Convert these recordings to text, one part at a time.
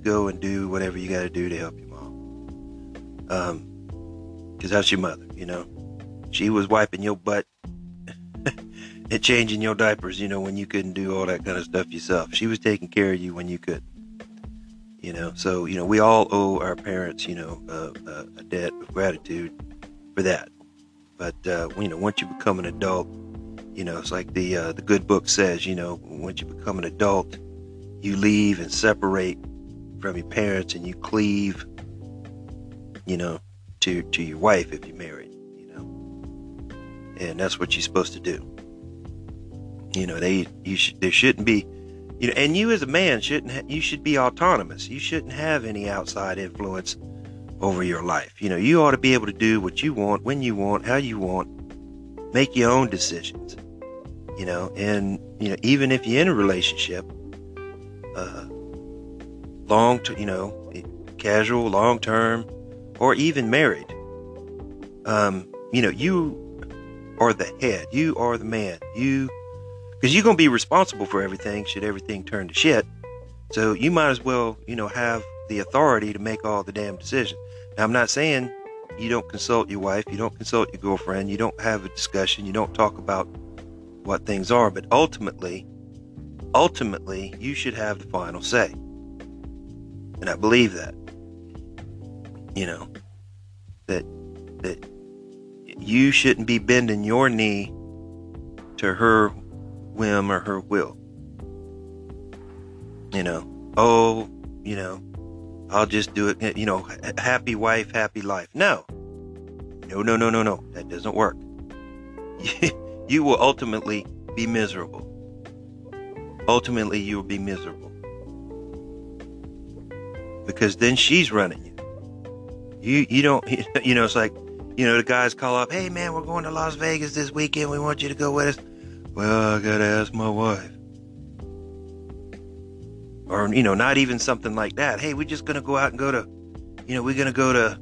go and do whatever you got to do to help your mom. Because that's your mother, you know. She was wiping your butt and changing your diapers, you know, when you couldn't do all that kind of stuff yourself. She was taking care of you when you could, you know. So, you know, we all owe our parents, you know, a debt of gratitude for that. But, you know, once you become an adult, you know, it's like the good book says, you know, once you become an adult, you leave and separate from your parents and you cleave, you know, to your wife if you're married, you know. And that's what you're supposed to do. You know, there shouldn't be, you know, and you as a man you should be autonomous. You shouldn't have any outside influence over your life. You know, you ought to be able to do what you want, when you want, how you want, make your own decisions, you know. And, you know, even if you're in a relationship, you know, casual, long-term, or even married, you know, you are the head, you are the man, because you're going to be responsible for everything should everything turn to shit. So you might as well, you know, have the authority to make all the damn decisions. Now, I'm not saying you don't consult your wife, you don't consult your girlfriend, you don't have a discussion, you don't talk about what things are, but ultimately, you should have the final say. And I believe that, you know, that you shouldn't be bending your knee to her whim or her will. You know, oh, you know, I'll just do it, you know, happy wife, happy life. No. That doesn't work. You will ultimately be miserable. Ultimately, you will be miserable. Because then she's running you. You don't, you know, it's like, you know, the guys call up, hey man, we're going to Las Vegas this weekend. We want you to go with us. Well, I gotta ask my wife. Or, you know, not even something like that. Hey, we're just gonna go out and go to, you know, we're gonna go to,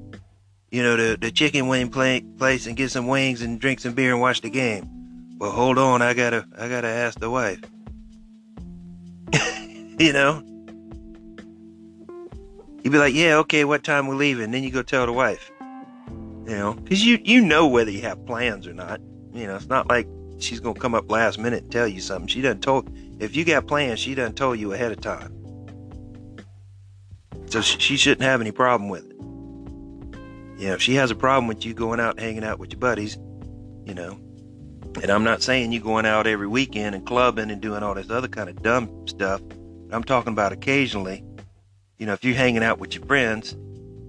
you know, the chicken wing place and get some wings and drink some beer and watch the game. Well, hold on, I gotta ask the wife. You know? You'd be like, yeah, okay, what time we're leaving? Then you go tell the wife. You know, because you know whether you have plans or not. You know, it's not like she's going to come up last minute and tell you something. She done told, if you got plans, she done told you ahead of time. So she shouldn't have any problem with it. You know, if she has a problem with you going out and hanging out with your buddies, you know, and I'm not saying you going out every weekend and clubbing and doing all this other kind of dumb stuff. I'm talking about occasionally, you know, if you're hanging out with your friends,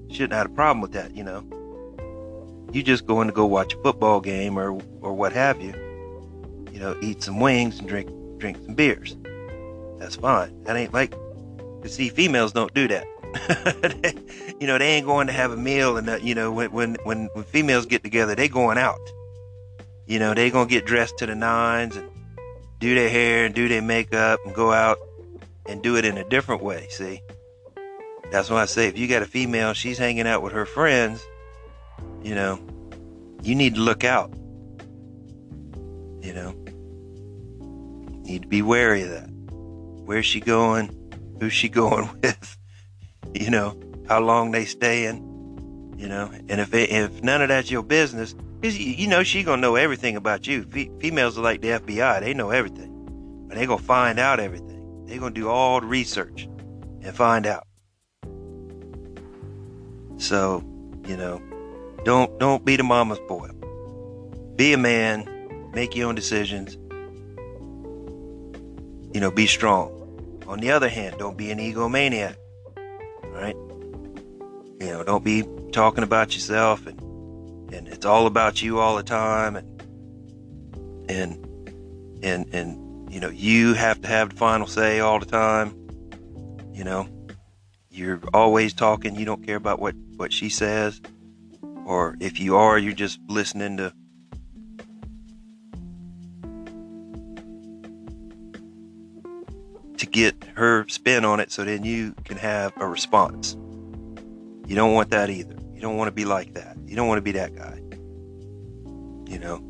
you shouldn't have a problem with that, you know. You just going to go watch a football game or what have you, you know, eat some wings and drink some beers. That's fine. That ain't like, you see, females don't do that. You know, they ain't going to have a meal, and you know, when females get together, they going out. You know, they gonna get dressed to the nines and do their hair and do their makeup and go out and do it in a different way. See, that's why I say if you got a female, she's hanging out with her friends, you know, you need to look out. You know, need to be wary of that. Where's she going? Who's she going with? You know, how long they staying? You know, and if none of that's your business, you know, she gonna know everything about you. Females are like the FBI; they know everything, and they gonna find out everything. They gonna do all the research and find out. So, you know, don't be the mama's boy. Be a man. Make your own decisions. You know, be strong. On the other hand, don't be an egomaniac. Right? You know, don't be talking about yourself and it's all about you all the time and you know, you have to have the final say all the time. You know, you're always talking, you don't care about what she says, or if you are, you're just listening to get her spin on it so then you can have a response. You don't want that either. You don't want to be like that. You don't want to be that guy. You know,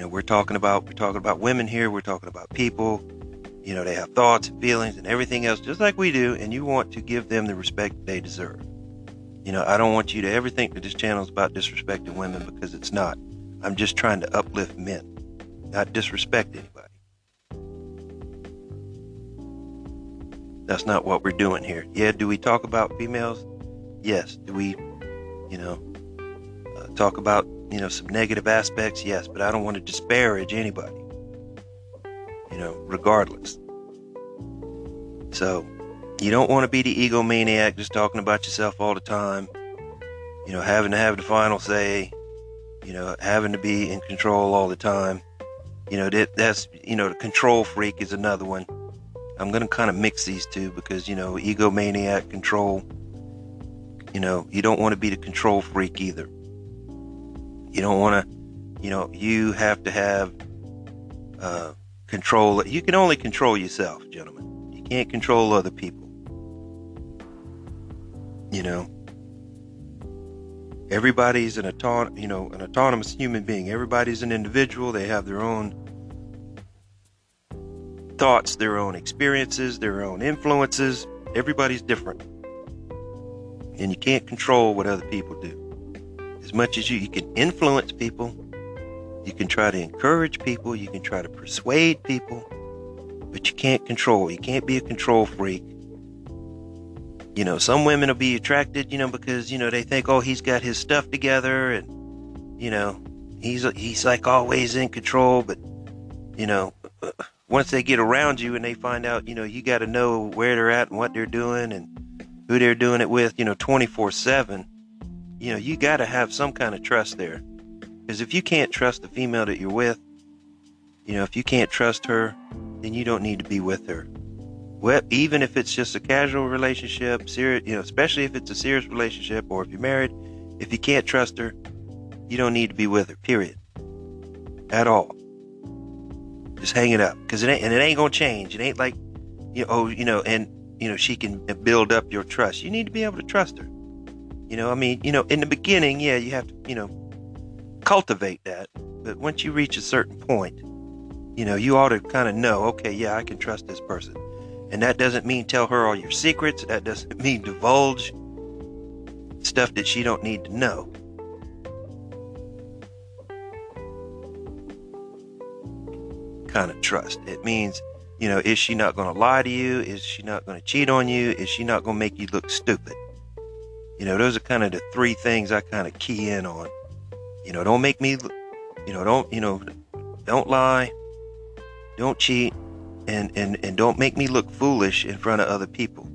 we're talking about women here. We're talking about people. You know, they have thoughts and feelings and everything else just like we do, and you want to give them the respect they deserve. You know, I don't want you to ever think that this channel is about disrespecting women, because it's not. I'm just trying to uplift men, not disrespect anybody. That's not what we're doing here. Yeah, do we talk about females? Yes. Do we, talk about, some negative aspects? Yes, but I don't want to disparage anybody, regardless. So, you don't want to be the egomaniac just talking about yourself all the time, having to have the final say, having to be in control all the time. That's the control freak is another one. I'm going to kind of mix these two because, egomaniac, control, you don't want to be the control freak either. You don't want to, you have to have control. You can only control yourself, gentlemen. You can't control other people. Everybody's an autonomous human being. Everybody's an individual. They have their own thoughts, their own experiences, their own influences. Everybody's different. And you can't control what other people do. As much as you can influence people, you can try to encourage people, you can try to persuade people, but you can't control. You can't be a control freak. Some women will be attracted, because, they think, oh, he's got his stuff together and, he's like always in control. But, once they get around you and they find out, you got to know where they're at and what they're doing and who they're doing it with, 24/7, you got to have some kind of trust there. Because if you can't trust the female that you're with, if you can't trust her, then you don't need to be with her. Well, even if it's just a casual relationship, serious, especially if it's a serious relationship, or if you're married, if you can't trust her, you don't need to be with her, period. At all. Just hang it up. Because it ain't going to change. It ain't like, she can build up your trust. You need to be able to trust her. In the beginning, yeah, you have to, cultivate that. But once you reach a certain point, you ought to kind of know, okay, yeah, I can trust this person. And that doesn't mean tell her all your secrets. That doesn't mean divulge stuff that she don't need to know. Kind of trust. It means, is she not going to lie to you? Is she not going to cheat on you? Is she not going to make you look stupid? Those are kind of the three things I kind of key in on. Don't make me, don't lie, don't cheat, and don't make me look foolish in front of other people.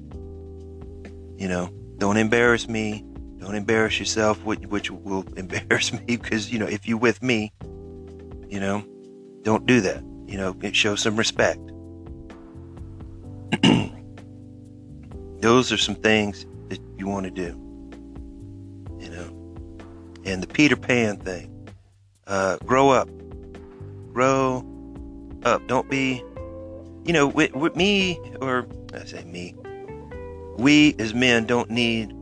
Don't embarrass me. Don't embarrass yourself, which will embarrass me because, if you're with me, don't do that. Show some respect. Those are some things that you want to do. And the Peter Pan thing. Grow up. Grow up. Don't be, with me, or I say me, we as men don't need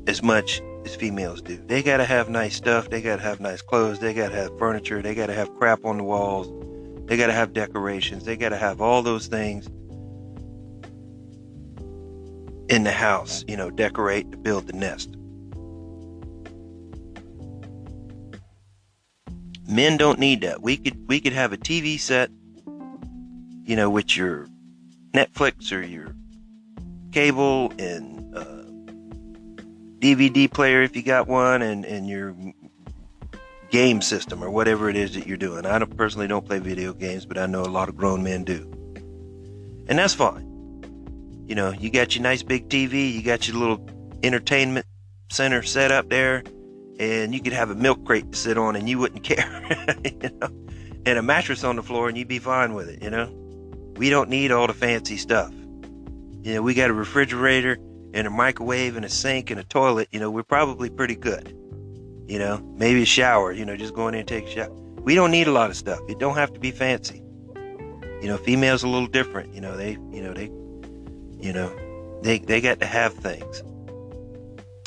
as much as females do. They got to have nice stuff. They got to have nice clothes. They got to have furniture. They got to have crap on the walls. They got to have decorations. They got to have all those things in the house, decorate to build the nest. Men don't need that. We could have a TV set, with your Netflix or your cable and DVD player if you got one, and your game system or whatever it is that you're doing. I personally don't play video games, but I know a lot of grown men do. And that's fine. You got your nice big TV, you got your little entertainment center set up there, and you could have a milk crate to sit on and you wouldn't care, and a mattress on the floor and you'd be fine with it, We don't need all the fancy stuff. We got a refrigerator and a microwave and a sink and a toilet, we're probably pretty good. Maybe a shower, just go in there and take a shower. We don't need a lot of stuff. It don't have to be fancy. Females are a little different. They got to have things,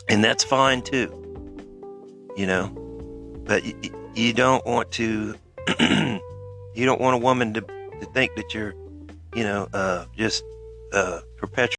and that's fine too. But you don't want to, you don't want a woman to think that you're just perpetuate